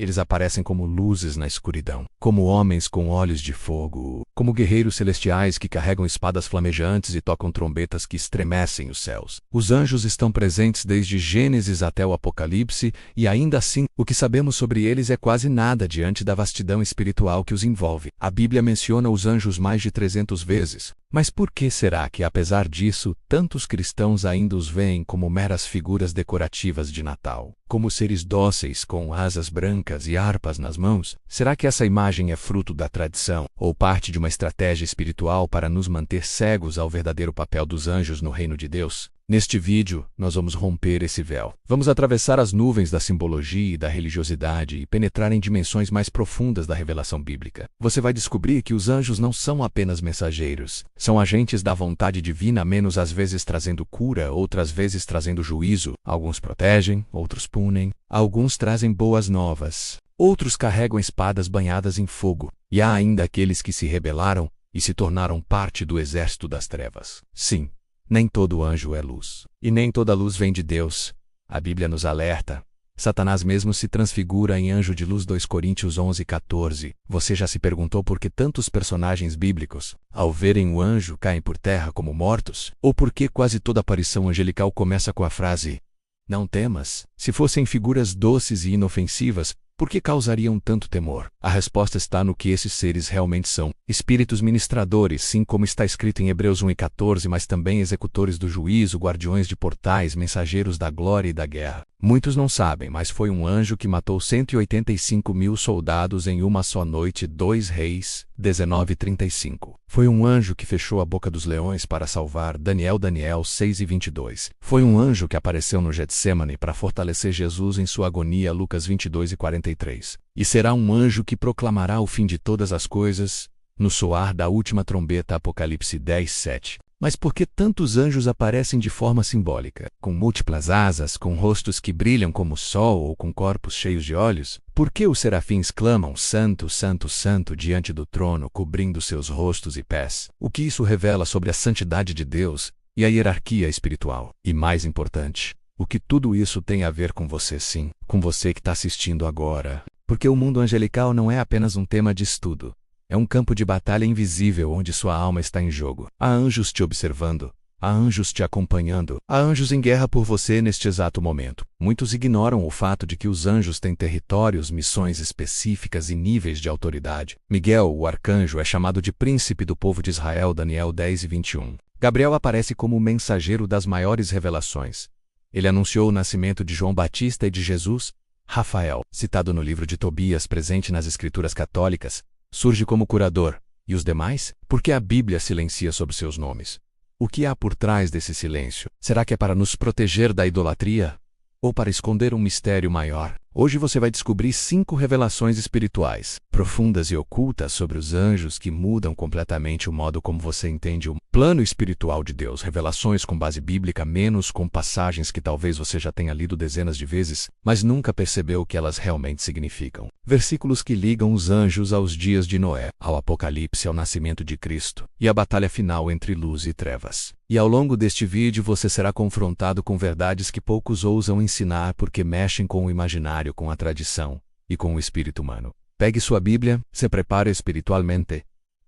Eles aparecem como luzes na escuridão, como homens com olhos de fogo, como guerreiros celestiais que carregam espadas flamejantes e tocam trombetas que estremecem os céus. Os anjos estão presentes desde Gênesis até o Apocalipse, e ainda assim, o que sabemos sobre eles é quase nada diante da vastidão espiritual que os envolve. A Bíblia menciona os anjos mais de 300 vezes. Mas por que será que, apesar disso, tantos cristãos ainda os veem como meras figuras decorativas de Natal? Como seres dóceis com asas brancas e harpas nas mãos? Será que essa imagem é fruto da tradição, ou parte de uma estratégia espiritual para nos manter cegos ao verdadeiro papel dos anjos no reino de Deus? Neste vídeo, nós vamos romper esse véu. Vamos atravessar as nuvens da simbologia e da religiosidade e penetrar em dimensões mais profundas da revelação bíblica. Você vai descobrir que os anjos não são apenas mensageiros. São agentes da vontade divina, menos às vezes trazendo cura, outras vezes trazendo juízo. Alguns protegem, outros punem. Alguns trazem boas novas. Outros carregam espadas banhadas em fogo. E há ainda aqueles que se rebelaram e se tornaram parte do exército das trevas. Sim. Nem todo anjo é luz. E nem toda luz vem de Deus. A Bíblia nos alerta. Satanás mesmo se transfigura em anjo de luz. 2 Coríntios 11:14. Você já se perguntou por que tantos personagens bíblicos, ao verem o anjo, caem por terra como mortos? Ou por que quase toda aparição angelical começa com a frase, "Não temas"? Se fossem figuras doces e inofensivas, por que causariam tanto temor? A resposta está no que esses seres realmente são. Espíritos ministradores, sim, como está escrito em Hebreus 1:14, mas também executores do juízo, guardiões de portais, mensageiros da glória e da guerra. Muitos não sabem, mas foi um anjo que matou 185.000 soldados em uma só noite. 2 Reis 19:35. Foi um anjo que fechou a boca dos leões para salvar Daniel 6:22. Foi um anjo que apareceu no Getsemane para fortalecer Jesus em sua agonia. Lucas 22:43. E será um anjo que proclamará o fim de todas as coisas no soar da última trombeta. Apocalipse 10:7. Mas por que tantos anjos aparecem de forma simbólica, com múltiplas asas, com rostos que brilham como o sol ou com corpos cheios de olhos? Por que os serafins clamam Santo, Santo, Santo diante do trono, cobrindo seus rostos e pés? O que isso revela sobre a santidade de Deus e a hierarquia espiritual? E mais importante, o que tudo isso tem a ver com você, sim, com você que está assistindo agora? Porque o mundo angelical não é apenas um tema de estudo. É um campo de batalha invisível onde sua alma está em jogo. Há anjos te observando. Há anjos te acompanhando. Há anjos em guerra por você neste exato momento. Muitos ignoram o fato de que os anjos têm territórios, missões específicas e níveis de autoridade. Miguel, o arcanjo, é chamado de príncipe do povo de Israel. Daniel 10:21. Gabriel aparece como o mensageiro das maiores revelações. Ele anunciou o nascimento de João Batista e de Jesus. Rafael, citado no livro de Tobias, presente nas escrituras católicas, surge como curador. E os demais? Por que a Bíblia silencia sobre seus nomes? O que há por trás desse silêncio? Será que é para nos proteger da idolatria? Ou para esconder um mistério maior? Hoje você vai descobrir 5 revelações espirituais, profundas e ocultas sobre os anjos que mudam completamente o modo como você entende o plano espiritual de Deus. Revelações com base bíblica, menos com passagens que talvez você já tenha lido dezenas de vezes, mas nunca percebeu o que elas realmente significam. Versículos que ligam os anjos aos dias de Noé, ao Apocalipse, ao nascimento de Cristo, e à batalha final entre luz e trevas. E ao longo deste vídeo você será confrontado com verdades que poucos ousam ensinar porque mexem com o imaginário, com a tradição e com o espírito humano. Pegue sua Bíblia, se prepare espiritualmente.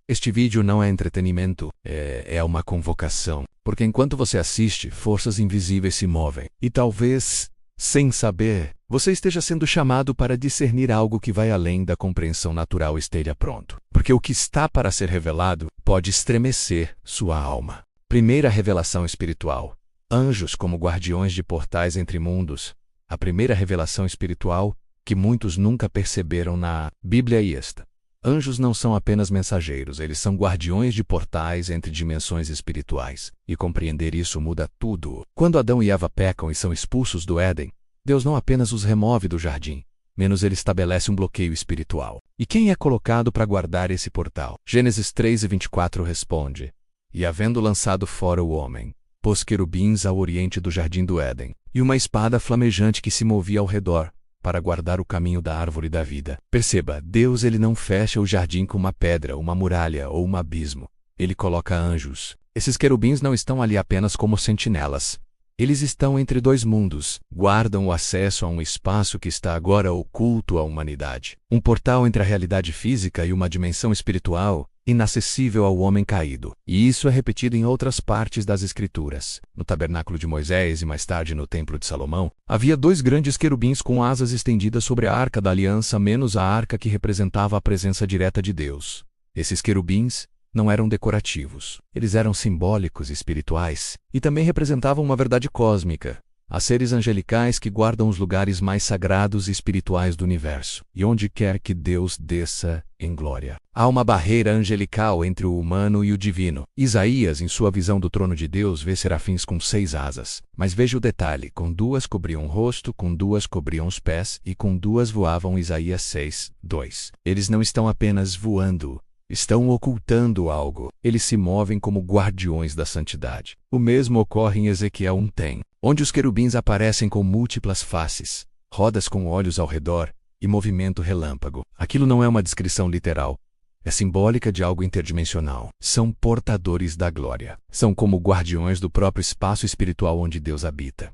Este vídeo não é entretenimento, é uma convocação. Porque enquanto você assiste, forças invisíveis se movem. E talvez, sem saber, você esteja sendo chamado para discernir algo que vai além da compreensão natural. Esteja pronto. Porque o que está para ser revelado pode estremecer sua alma. Primeira revelação espiritual. Anjos como guardiões de portais entre mundos. A primeira revelação espiritual que muitos nunca perceberam na Bíblia é esta. Anjos não são apenas mensageiros, eles são guardiões de portais entre dimensões espirituais. E compreender isso muda tudo. Quando Adão e Eva pecam e são expulsos do Éden, Deus não apenas os remove do jardim, menos ele estabelece um bloqueio espiritual. E quem é colocado para guardar esse portal? Gênesis 3:24 responde: E havendo lançado fora o homem, pôs querubins ao oriente do jardim do Éden, e uma espada flamejante que se movia ao redor, para guardar o caminho da árvore da vida. Perceba, Deus ele não fecha o jardim com uma pedra, uma muralha ou um abismo. Ele coloca anjos. Esses querubins não estão ali apenas como sentinelas. Eles estão entre dois mundos, guardam o acesso a um espaço que está agora oculto à humanidade. Um portal entre a realidade física e uma dimensão espiritual, inacessível ao homem caído. E isso é repetido em outras partes das Escrituras. No tabernáculo de Moisés e mais tarde no templo de Salomão, havia dois grandes querubins com asas estendidas sobre a arca da aliança, menos a arca que representava a presença direta de Deus. Esses querubins não eram decorativos. Eles eram simbólicos e espirituais, e também representavam uma verdade cósmica. Há seres angelicais que guardam os lugares mais sagrados e espirituais do universo, e onde quer que Deus desça em glória. Há uma barreira angelical entre o humano e o divino. Isaías, em sua visão do trono de Deus, vê serafins com 6 asas. Mas veja o detalhe: com 2 cobriam o rosto, com 2 cobriam os pés, e com 2 voavam. Isaías 6:2. Eles não estão apenas voando, estão ocultando algo. Eles se movem como guardiões da santidade. O mesmo ocorre em Ezequiel 1:10, onde os querubins aparecem com múltiplas faces, rodas com olhos ao redor e movimento relâmpago. Aquilo não é uma descrição literal. É simbólica de algo interdimensional. São portadores da glória. São como guardiões do próprio espaço espiritual onde Deus habita.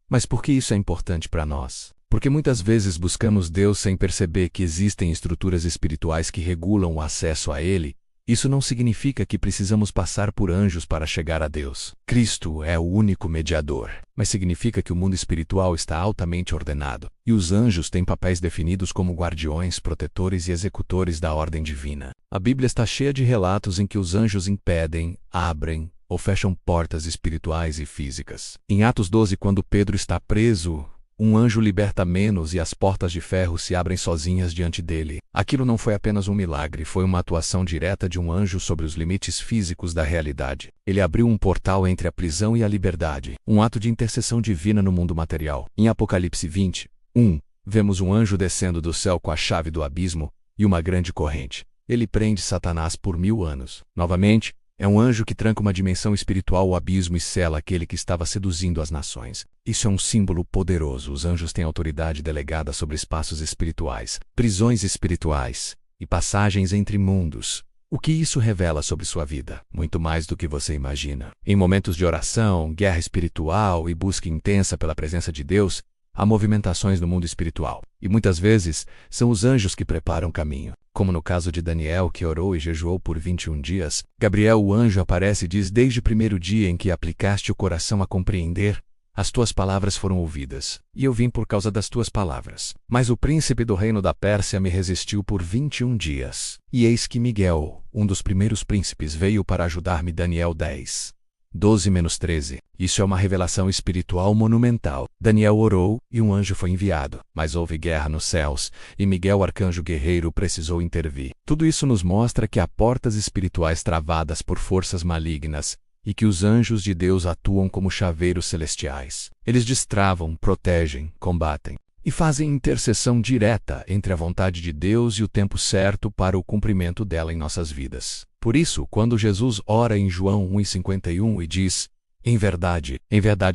Mas por que isso é importante para nós? Porque muitas vezes buscamos Deus sem perceber que existem estruturas espirituais que regulam o acesso a Ele. Isso não significa que precisamos passar por anjos para chegar a Deus. Cristo é o único mediador. Mas significa que o mundo espiritual está altamente ordenado, e os anjos têm papéis definidos como guardiões, protetores e executores da ordem divina. A Bíblia está cheia de relatos em que os anjos impedem, abrem ou fecham portas espirituais e físicas. Em Atos 12, quando Pedro está preso, um anjo liberta Menos e as portas de ferro se abrem sozinhas diante dele. Aquilo não foi apenas um milagre, foi uma atuação direta de um anjo sobre os limites físicos da realidade. Ele abriu um portal entre a prisão e a liberdade, um ato de intercessão divina no mundo material. Em Apocalipse 20:1, vemos um anjo descendo do céu com a chave do abismo e uma grande corrente. Ele prende Satanás por 1000 anos. Novamente, é um anjo que tranca uma dimensão espiritual ao abismo e sela aquele que estava seduzindo as nações. Isso é um símbolo poderoso. Os anjos têm autoridade delegada sobre espaços espirituais, prisões espirituais e passagens entre mundos. O que isso revela sobre sua vida? Muito mais do que você imagina. Em momentos de oração, guerra espiritual e busca intensa pela presença de Deus, há movimentações no mundo espiritual. E muitas vezes, são os anjos que preparam caminho. Como no caso de Daniel, que orou e jejuou por 21 dias, Gabriel, o anjo, aparece e diz: desde o primeiro dia em que aplicaste o coração a compreender, as tuas palavras foram ouvidas, e eu vim por causa das tuas palavras. Mas o príncipe do reino da Pérsia me resistiu por 21 dias. E eis que Miguel, um dos primeiros príncipes, veio para ajudar-me. Daniel 10:12-13. Isso é uma revelação espiritual monumental. Daniel orou e um anjo foi enviado, mas houve guerra nos céus, e Miguel, arcanjo guerreiro, precisou intervir. Tudo isso nos mostra que há portas espirituais travadas por forças malignas, e que os anjos de Deus atuam como chaveiros celestiais. Eles destravam, protegem, combatem e fazem intercessão direta entre a vontade de Deus e o tempo certo para o cumprimento dela em nossas vidas. Por isso, quando Jesus ora em João 1:51 e diz: em verdade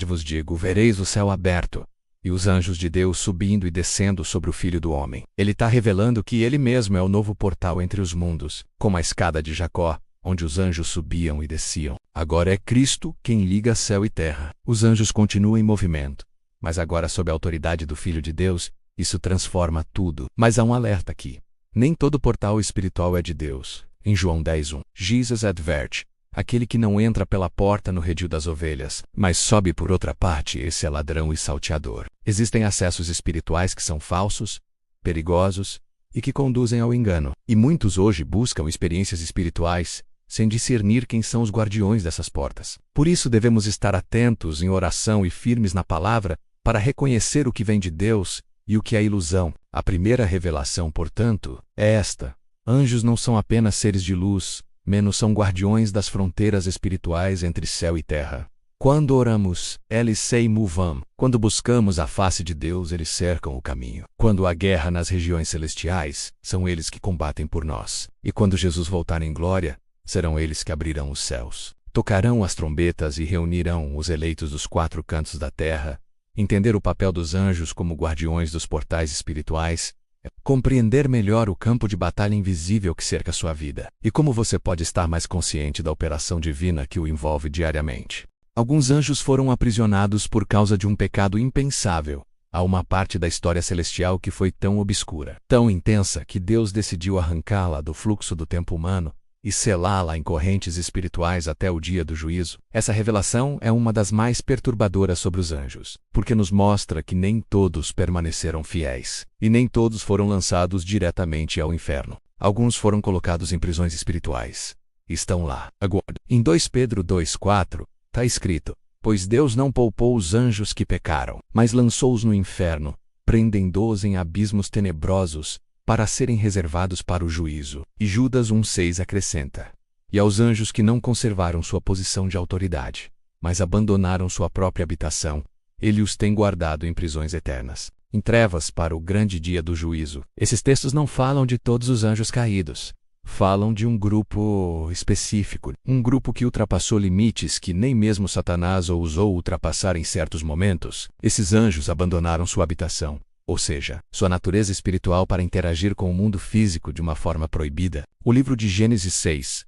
vos digo, vereis o céu aberto e os anjos de Deus subindo e descendo sobre o Filho do Homem. Ele está revelando que ele mesmo é o novo portal entre os mundos, como a escada de Jacó, onde os anjos subiam e desciam. Agora é Cristo quem liga céu e terra. Os anjos continuam em movimento, mas agora sob a autoridade do Filho de Deus, isso transforma tudo. Mas há um alerta aqui. Nem todo portal espiritual é de Deus. Em João 10:1, Jesus adverte: aquele que não entra pela porta no redil das ovelhas, mas sobe por outra parte, esse é ladrão e salteador. Existem acessos espirituais que são falsos, perigosos e que conduzem ao engano. E muitos hoje buscam experiências espirituais sem discernir quem são os guardiões dessas portas. Por isso devemos estar atentos em oração e firmes na palavra para reconhecer o que vem de Deus e o que é ilusão. A primeira revelação, portanto, é esta: anjos não são apenas seres de luz, menos são guardiões das fronteiras espirituais entre céu e terra. Quando oramos, eles se movam. Quando buscamos a face de Deus, eles cercam o caminho. Quando há guerra nas regiões celestiais, são eles que combatem por nós. E quando Jesus voltar em glória, serão eles que abrirão os céus. Tocarão as trombetas e reunirão os eleitos dos 4 cantos da terra. Entender o papel dos anjos como guardiões dos portais espirituais é compreender melhor o campo de batalha invisível que cerca sua vida, e como você pode estar mais consciente da operação divina que o envolve diariamente. Alguns anjos foram aprisionados por causa de um pecado impensável. Há uma parte da história celestial que foi tão obscura, tão intensa, que Deus decidiu arrancá-la do fluxo do tempo humano e selá-la em correntes espirituais até o dia do juízo. Essa revelação é uma das mais perturbadoras sobre os anjos, porque nos mostra que nem todos permaneceram fiéis, e nem todos foram lançados diretamente ao inferno. Alguns foram colocados em prisões espirituais. Estão lá, agora. Em 2 Pedro 2,4, está escrito: pois Deus não poupou os anjos que pecaram, mas lançou-os no inferno, prendendo-os em abismos tenebrosos, para serem reservados para o juízo. E Judas 1,6 acrescenta: e aos anjos que não conservaram sua posição de autoridade, mas abandonaram sua própria habitação, ele os tem guardado em prisões eternas, em trevas para o grande dia do juízo. Esses textos não falam de todos os anjos caídos. Falam de um grupo específico, um grupo que ultrapassou limites que nem mesmo Satanás ousou ultrapassar em certos momentos. Esses anjos abandonaram sua habitação, ou seja, sua natureza espiritual, para interagir com o mundo físico de uma forma proibida. O livro de Gênesis 6,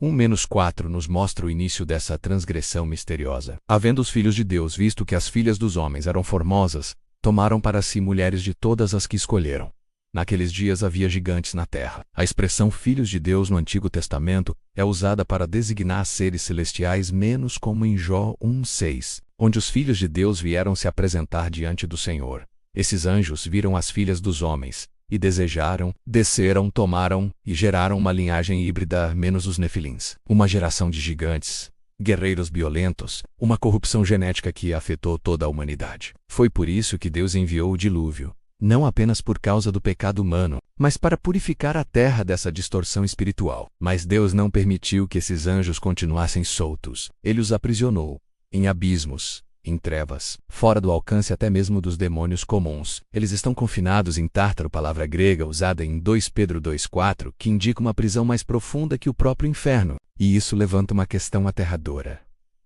1-4 nos mostra o início dessa transgressão misteriosa. Havendo os filhos de Deus visto que as filhas dos homens eram formosas, tomaram para si mulheres de todas as que escolheram. Naqueles dias havia gigantes na terra. A expressão filhos de Deus no Antigo Testamento é usada para designar seres celestiais, menos como em Jó 1,6, onde os filhos de Deus vieram se apresentar diante do Senhor. Esses anjos viram as filhas dos homens, e desejaram, desceram, tomaram e geraram uma linhagem híbrida, menos os nefilins. Uma geração de gigantes, guerreiros violentos, uma corrupção genética que afetou toda a humanidade. Foi por isso que Deus enviou o dilúvio. Não apenas por causa do pecado humano, mas para purificar a terra dessa distorção espiritual. Mas Deus não permitiu que esses anjos continuassem soltos. Ele os aprisionou em abismos, em trevas, fora do alcance até mesmo dos demônios comuns. Eles estão confinados em Tártaro, palavra grega usada em 2 Pedro 2,4, que indica uma prisão mais profunda que o próprio inferno. E isso levanta uma questão aterradora.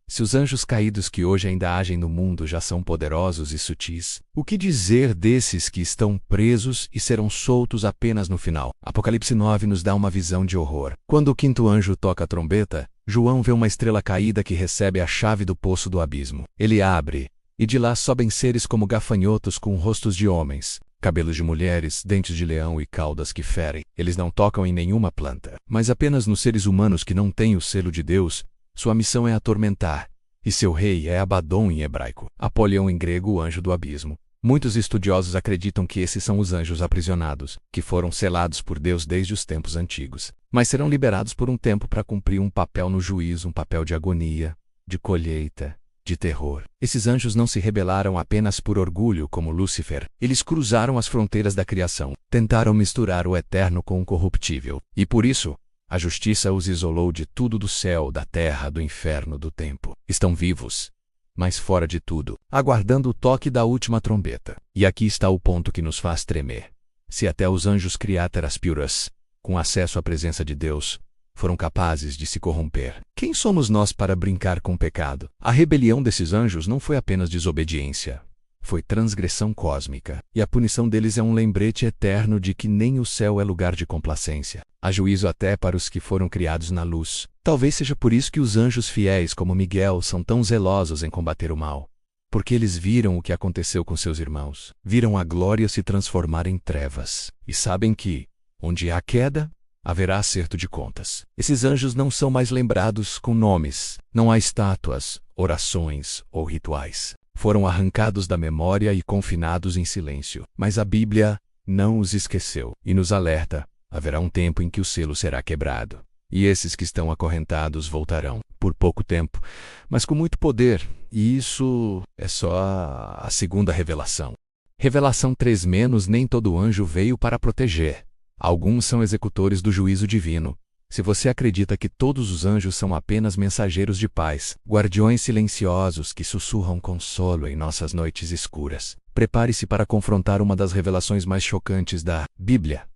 Se os anjos caídos que hoje ainda agem no mundo já são poderosos e sutis, o que dizer desses que estão presos e serão soltos apenas no final? Apocalipse 9 nos dá uma visão de horror. Quando o quinto anjo toca a trombeta, João vê uma estrela caída que recebe a chave do poço do abismo. Ele abre, e de lá sobem seres como gafanhotos com rostos de homens, cabelos de mulheres, dentes de leão e caudas que ferem. Eles não tocam em nenhuma planta, mas apenas nos seres humanos que não têm o selo de Deus. Sua missão é atormentar, e seu rei é Abaddon em hebraico, Apolion em grego, o anjo do abismo. Muitos estudiosos acreditam que esses são os anjos aprisionados, que foram selados por Deus desde os tempos antigos, mas serão liberados por um tempo para cumprir um papel no juízo, um papel de agonia, de colheita, de terror. Esses anjos não se rebelaram apenas por orgulho como Lúcifer. Eles cruzaram as fronteiras da criação, tentaram misturar o eterno com o corruptível, e por isso, a justiça os isolou de tudo, do céu, da terra, do inferno, do tempo. Estão vivos, mas fora de tudo, aguardando o toque da última trombeta. E aqui está o ponto que nos faz tremer. Se até os anjos criáteras puras, com acesso à presença de Deus, foram capazes de se corromper, quem somos nós para brincar com o pecado? A rebelião desses anjos não foi apenas desobediência. Foi transgressão cósmica, e a punição deles é um lembrete eterno de que nem o céu é lugar de complacência. Há juízo até para os que foram criados na luz. Talvez seja por isso que os anjos fiéis como Miguel são tão zelosos em combater o mal. Porque eles viram o que aconteceu com seus irmãos. Viram a glória se transformar em trevas. E sabem que, onde há queda, haverá acerto de contas. Esses anjos não são mais lembrados com nomes. Não há estátuas, orações ou rituais. Foram arrancados da memória e confinados em silêncio. Mas a Bíblia não os esqueceu e nos alerta: haverá um tempo em que o selo será quebrado. E esses que estão acorrentados voltarão, por pouco tempo, mas com muito poder. E isso é só a segunda revelação. Revelação 3- Nem todo anjo veio para proteger. Alguns são executores do juízo divino. Se você acredita que todos os anjos são apenas mensageiros de paz, guardiões silenciosos que sussurram consolo em nossas noites escuras, prepare-se para confrontar uma das revelações mais chocantes da Bíblia.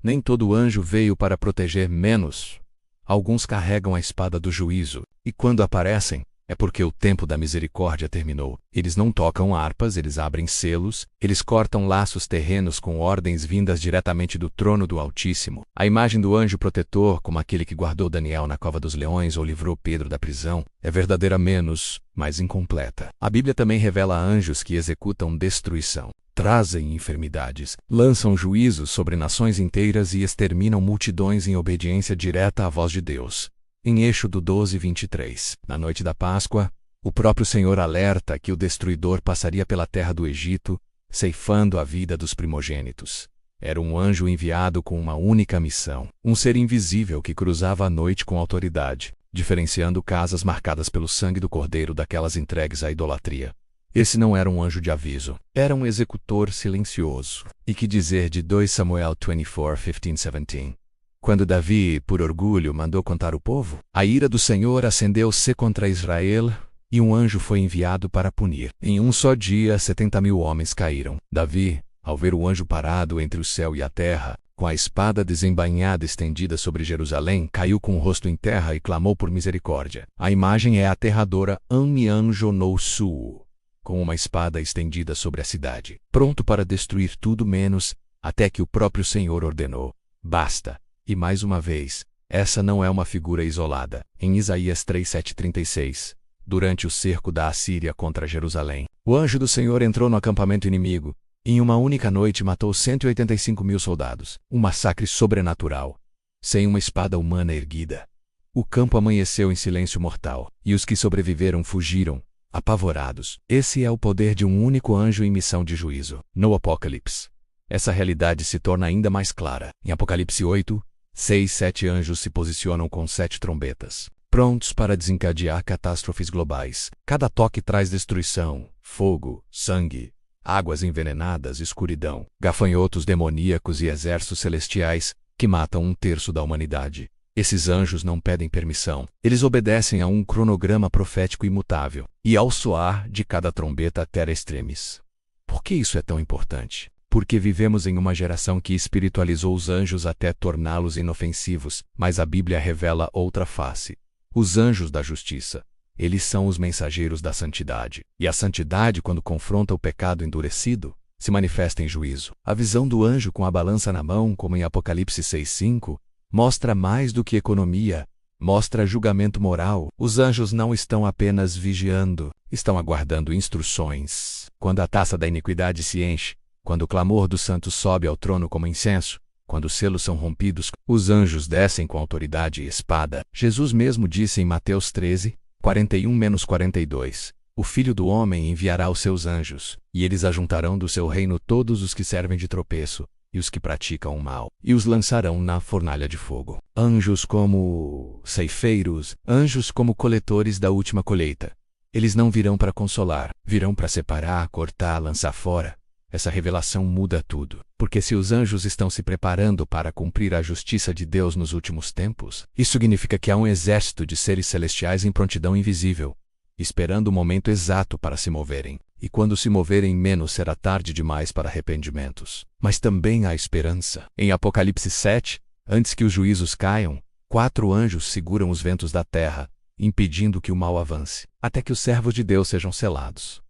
Nem todo anjo veio para proteger, menos. Alguns carregam a espada do juízo, e quando aparecem, É porque o tempo da misericórdia terminou. Eles não tocam harpas, eles abrem selos, eles cortam laços terrenos com ordens vindas diretamente do trono do Altíssimo. A imagem do anjo protetor, como aquele que guardou Daniel na cova dos leões ou livrou Pedro da prisão, é verdadeira menos, mas incompleta. A Bíblia também revela anjos que executam destruição, trazem enfermidades, lançam juízos sobre nações inteiras e exterminam multidões em obediência direta à voz de Deus. Em Êxodo 12:23, na noite da Páscoa, o próprio Senhor alerta que o destruidor passaria pela terra do Egito, ceifando a vida dos primogênitos. Era um anjo enviado com uma única missão, um ser invisível que cruzava a noite com autoridade, diferenciando casas marcadas pelo sangue do cordeiro daquelas entregues à idolatria. Esse não era um anjo de aviso, era um executor silencioso. E que dizer de 2 Samuel 24:15-17? Quando Davi, por orgulho, mandou contar o povo, a ira do Senhor acendeu-se contra Israel, e um anjo foi enviado para punir. Em um só dia, 70.000 homens caíram. Davi, ao ver o anjo parado entre o céu e a terra, com a espada desembainhada estendida sobre Jerusalém, caiu com o rosto em terra e clamou por misericórdia. A imagem é aterradora. Anjo no sul, com uma espada estendida sobre a cidade, pronto para destruir tudo menos, até que o próprio Senhor ordenou: basta. E mais uma vez, essa não é uma figura isolada. Em Isaías 3:7-36, durante o cerco da Assíria contra Jerusalém, o anjo do Senhor entrou no acampamento inimigo, e em uma única noite matou 185.000 soldados. Um massacre sobrenatural, sem uma espada humana erguida. O campo amanheceu em silêncio mortal, e os que sobreviveram fugiram, apavorados. Esse é o poder de um único anjo em missão de juízo. No Apocalipse, essa realidade se torna ainda mais clara. Em Apocalipse 8, 7 anjos se posicionam com 7 trombetas, prontos para desencadear catástrofes globais. Cada toque traz destruição, fogo, sangue, águas envenenadas, escuridão, gafanhotos demoníacos e exércitos celestiais que matam 1/3 da humanidade. Esses anjos não pedem permissão. Eles obedecem a um cronograma profético imutável. E ao soar de cada trombeta terra extremis. Por que isso é tão importante? Porque vivemos em uma geração que espiritualizou os anjos até torná-los inofensivos, mas a Bíblia revela outra face. Os anjos da justiça. Eles são os mensageiros da santidade. E a santidade, quando confronta o pecado endurecido, se manifesta em juízo. A visão do anjo com a balança na mão, como em Apocalipse 6:5, mostra mais do que economia, mostra julgamento moral. Os anjos não estão apenas vigiando, estão aguardando instruções. Quando a taça da iniquidade se enche, quando o clamor dos santos sobe ao trono como incenso, quando os selos são rompidos, os anjos descem com autoridade e espada. Jesus mesmo disse em Mateus 13, 41-42, o Filho do Homem enviará os seus anjos, e eles ajuntarão do seu reino todos os que servem de tropeço, e os que praticam o mal, e os lançarão na fornalha de fogo. Anjos como ceifeiros, anjos como coletores da última colheita. Eles não virão para consolar, virão para separar, cortar, lançar fora. Essa revelação muda tudo, porque se os anjos estão se preparando para cumprir a justiça de Deus nos últimos tempos, isso significa que há um exército de seres celestiais em prontidão invisível, esperando o momento exato para se moverem. E quando se moverem menos será tarde demais para arrependimentos. Mas também há esperança. Em Apocalipse 7, antes que os juízos caiam, 4 anjos seguram os ventos da terra, impedindo que o mal avance, até que os servos de Deus sejam selados.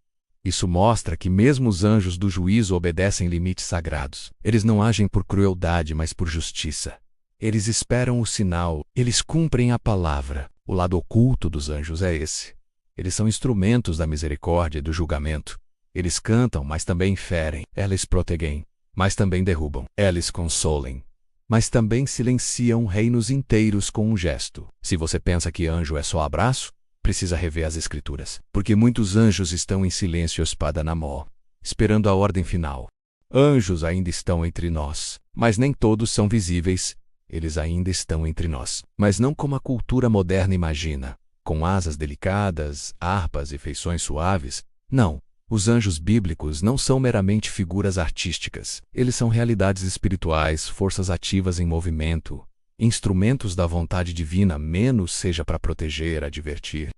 Isso mostra que mesmo os anjos do juízo obedecem limites sagrados. Eles não agem por crueldade, mas por justiça. Eles esperam o sinal, eles cumprem a palavra. O lado oculto dos anjos é esse. Eles são instrumentos da misericórdia e do julgamento. Eles cantam, mas também ferem. Eles protegem, mas também derrubam. Eles consolem, mas também silenciam reinos inteiros com um gesto. Se você pensa que anjo é só abraço, precisa rever as Escrituras. Porque muitos anjos estão em silêncio, espada na mão, esperando a ordem final. Anjos ainda estão entre nós, mas nem todos são visíveis. Eles ainda estão entre nós, mas não como a cultura moderna imagina, com asas delicadas, harpas e feições suaves. Não, os anjos bíblicos não são meramente figuras artísticas. Eles são realidades espirituais, forças ativas em movimento, instrumentos da vontade divina, menos seja para proteger, advertir.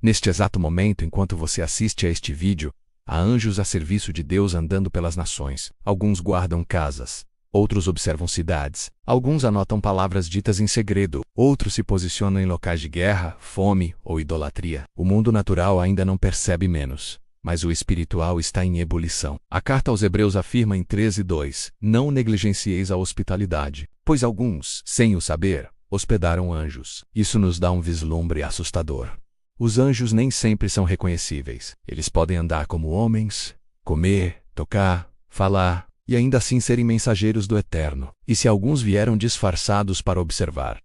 Neste exato momento, enquanto você assiste a este vídeo, há anjos a serviço de Deus andando pelas nações. Alguns guardam casas, outros observam cidades, alguns anotam palavras ditas em segredo, outros se posicionam em locais de guerra, fome ou idolatria. O mundo natural ainda não percebe menos, mas o espiritual está em ebulição. A carta aos Hebreus afirma em 13:2: Não negligencieis a hospitalidade, pois alguns, sem o saber, hospedaram anjos. Isso nos dá um vislumbre assustador. Os anjos nem sempre são reconhecíveis. Eles podem andar como homens, comer, tocar, falar, e ainda assim serem mensageiros do Eterno. E se alguns vieram disfarçados para observar,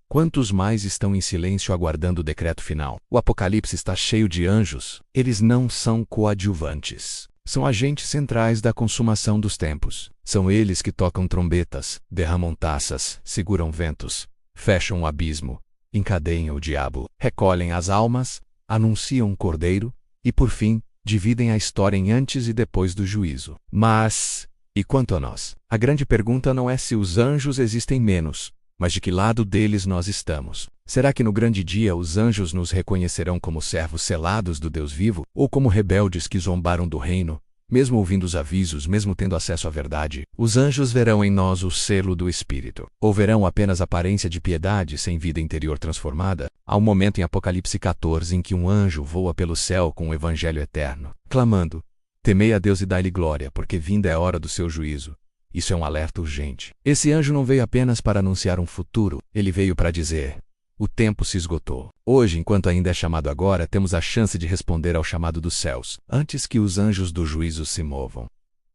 quantos mais estão em silêncio aguardando o decreto final? O Apocalipse está cheio de anjos. Eles não são coadjuvantes. São agentes centrais da consumação dos tempos. São eles que tocam trombetas, derramam taças, seguram ventos, fecham o abismo, encadeiam o diabo, recolhem as almas, anunciam o cordeiro e, por fim, dividem a história em antes e depois do juízo. Mas, e quanto a nós? A grande pergunta não é se os anjos existem menos, mas de que lado deles nós estamos. Será que no grande dia os anjos nos reconhecerão como servos selados do Deus vivo, ou como rebeldes que zombaram do reino, mesmo ouvindo os avisos, mesmo tendo acesso à verdade? Os anjos verão em nós o selo do Espírito, ou verão apenas aparência de piedade sem vida interior transformada? Há um momento em Apocalipse 14 em que um anjo voa pelo céu com o evangelho eterno, clamando: Temei a Deus e dai-lhe glória, porque vinda é a hora do seu juízo. Isso é um alerta urgente. Esse anjo não veio apenas para anunciar um futuro, ele veio para dizer: o tempo se esgotou. Hoje, enquanto ainda é chamado agora, temos a chance de responder ao chamado dos céus, antes que os anjos do juízo se movam,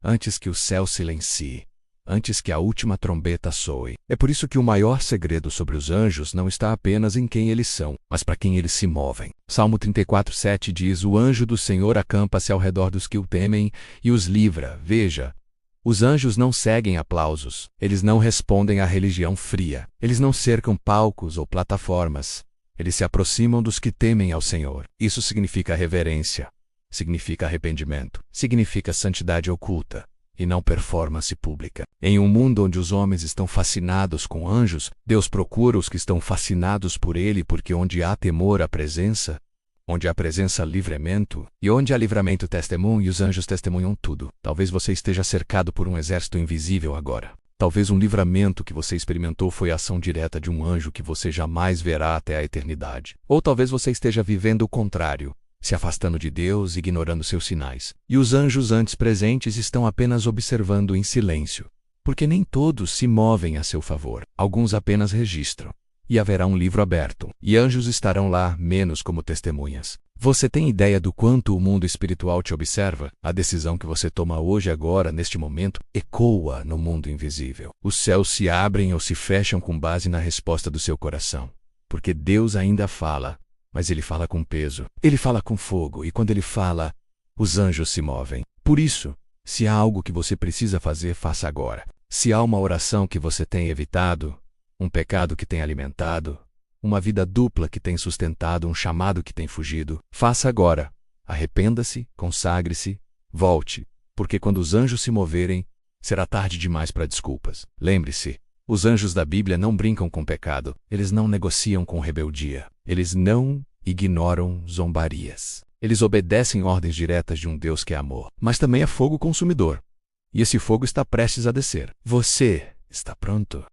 antes que o céu silencie, antes que a última trombeta soe. É por isso que o maior segredo sobre os anjos não está apenas em quem eles são, mas para quem eles se movem. Salmo 34:7 diz: O anjo do Senhor acampa-se ao redor dos que o temem e os livra. Veja, os anjos não seguem aplausos, eles não respondem à religião fria, eles não cercam palcos ou plataformas, eles se aproximam dos que temem ao Senhor. Isso significa reverência, significa arrependimento, significa santidade oculta, e não performance pública. Em um mundo onde os homens estão fascinados com anjos, Deus procura os que estão fascinados por Ele, porque onde há temor há presença, onde há presença há livramento, e onde há livramento testemunho, e os anjos testemunham tudo. Talvez você esteja cercado por um exército invisível agora. Talvez um livramento que você experimentou foi a ação direta de um anjo que você jamais verá até a eternidade. Ou talvez você esteja vivendo o contrário, se afastando de Deus, ignorando seus sinais. E os anjos antes presentes estão apenas observando em silêncio, porque nem todos se movem a seu favor. Alguns apenas registram. E haverá um livro aberto, e anjos estarão lá, menos como testemunhas. Você tem ideia do quanto o mundo espiritual te observa? A decisão que você toma hoje, agora, neste momento, ecoa no mundo invisível. Os céus se abrem ou se fecham com base na resposta do seu coração. Porque Deus ainda fala, mas Ele fala com peso. Ele fala com fogo, e quando Ele fala, os anjos se movem. Por isso, se há algo que você precisa fazer, faça agora. Se há uma oração que você tem evitado, um pecado que tem alimentado, uma vida dupla que tem sustentado, um chamado que tem fugido, faça agora. Arrependa-se, consagre-se, volte, porque quando os anjos se moverem, será tarde demais para desculpas. Lembre-se, os anjos da Bíblia não brincam com pecado, eles não negociam com rebeldia, eles não ignoram zombarias. Eles obedecem ordens diretas de um Deus que é amor, mas também é fogo consumidor. E esse fogo está prestes a descer. Você está pronto?